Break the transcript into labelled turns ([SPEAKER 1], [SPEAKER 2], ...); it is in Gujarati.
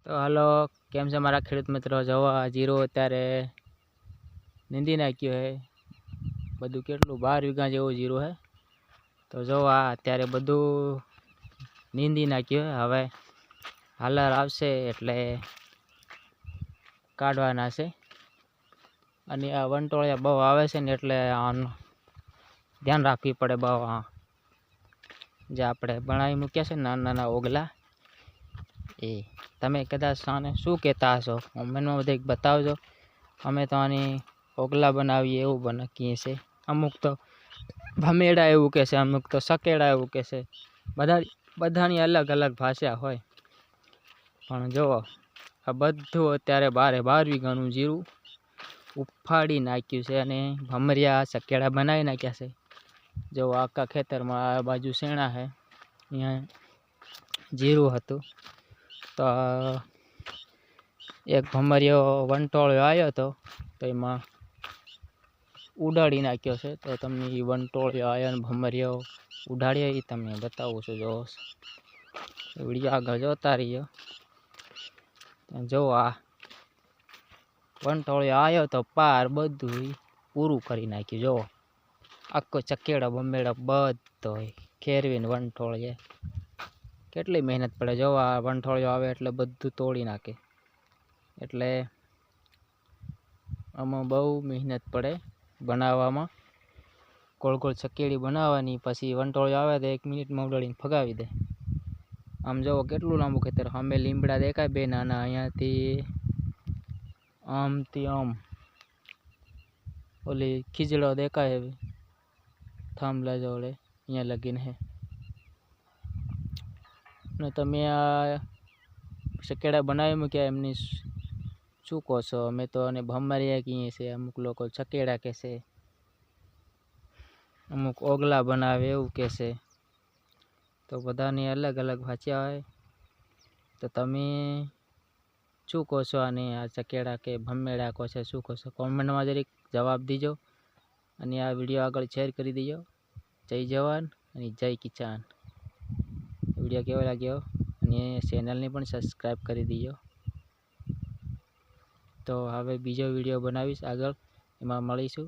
[SPEAKER 1] તો હાલો, કેમ છે મારા ખેડૂત મિત્રો? જવો આ જીરું અત્યારે નીંદી નાખ્યું હે. બધું કેટલું 12 વીઘા જેવું જીરું હે. તો જો આ અત્યારે બધું નીંદી નાખ્યું હે. હવે હાલર આવશે એટલે કાઢવાના છે. અને આ વંટોળિયા બહુ આવે છે ને એટલે આનું ધ્યાન રાખવી પડે બહુ. જે આપણે બનાવી મૂક્યા છે નાના નાના ઓગલા, એ તમે કદાચ આને શું કહેતા હશો કોમેન્ટમાં બધે બતાવજો. અમે તો આની ઓગલા બનાવીએ એવું બનાવીએ છે. અમુક તો ભમેડા એવું કહે છે, અમુક તો સકેડા એવું કહે છે. બધાની અલગ અલગ ભાષા હોય. પણ જુઓ આ બધું અત્યારે 12 વીઘાનું જીરું ઉફાડી નાખ્યું છે અને ભમરિયા સકેડા બનાવી નાખ્યા છે. જો આખા ખેતરમાં આ બાજુ શેણા છે, અહીંયા જીરું હતું. તો એક ભમરિયો વંટોળિયો આવ્યો હતો તો એમાં ઉડાડી નાખ્યો છે. તો તમને એ વંટોળિયો આવ્યો અને ભમરિયો ઉડાડ્યો એ તમને બતાવું છું. જો વિડીયો આગળ જોતા રહીયો. જો આ વંટોળિયો આવ્યો તો પાર બધું પૂરું કરી નાખ્યું. જો આખો ચકેડો બમેડો બધો ખેરવીને વંટોળીએ કેટલી મહેનત પડે. જો આ વંટોળિયો આવે એટલે બધું તોડી નાખે. એટલે આમાં બહુ મહેનત પડે બનાવવામાં. ગોળ ગોળ ચકેડી બનાવવાની, પછી વંટોળિયો આવે તો 1 મિનિટમાં ઉડાડીને ફગાવી દે. આમ જુઓ કેટલું લાંબુ ખેતર. સામે લીમડા દેખાય બે નાના, અહીંયાથી આમથી આમ ઓલી ખીજડો દેખાય થાંભલા જોડે અહીંયા લગીને હે. ને તમે આ સકેડા બનાવી મૂક્યા એમની શું કહો છો? અમે તો અને ભમરિયા કહીએ છીએ, અમુક લોકો ચકેડા કહેશે, અમુક ઓગલા બનાવે એવું કહેશે. તો બધાની અલગ અલગ ભાષા હોય. તો તમે શું કહો છો આને? આ ચકેડા કે ભમેડા કહો છો, શું કહો છો? કોમેન્ટમાં જરીક જવાબ દીજો અને આ વિડીયો આગળ શેર કરી દેજો. જય જવાન અને જય કિસાન. વિડીયો કેવો લાગ્યો અને ચેનલને પણ સબસ્ક્રાઈબ કરી દેજો. તો હવે બીજો વિડીયો બનાવીશ આગળ, એમાં મળીશું.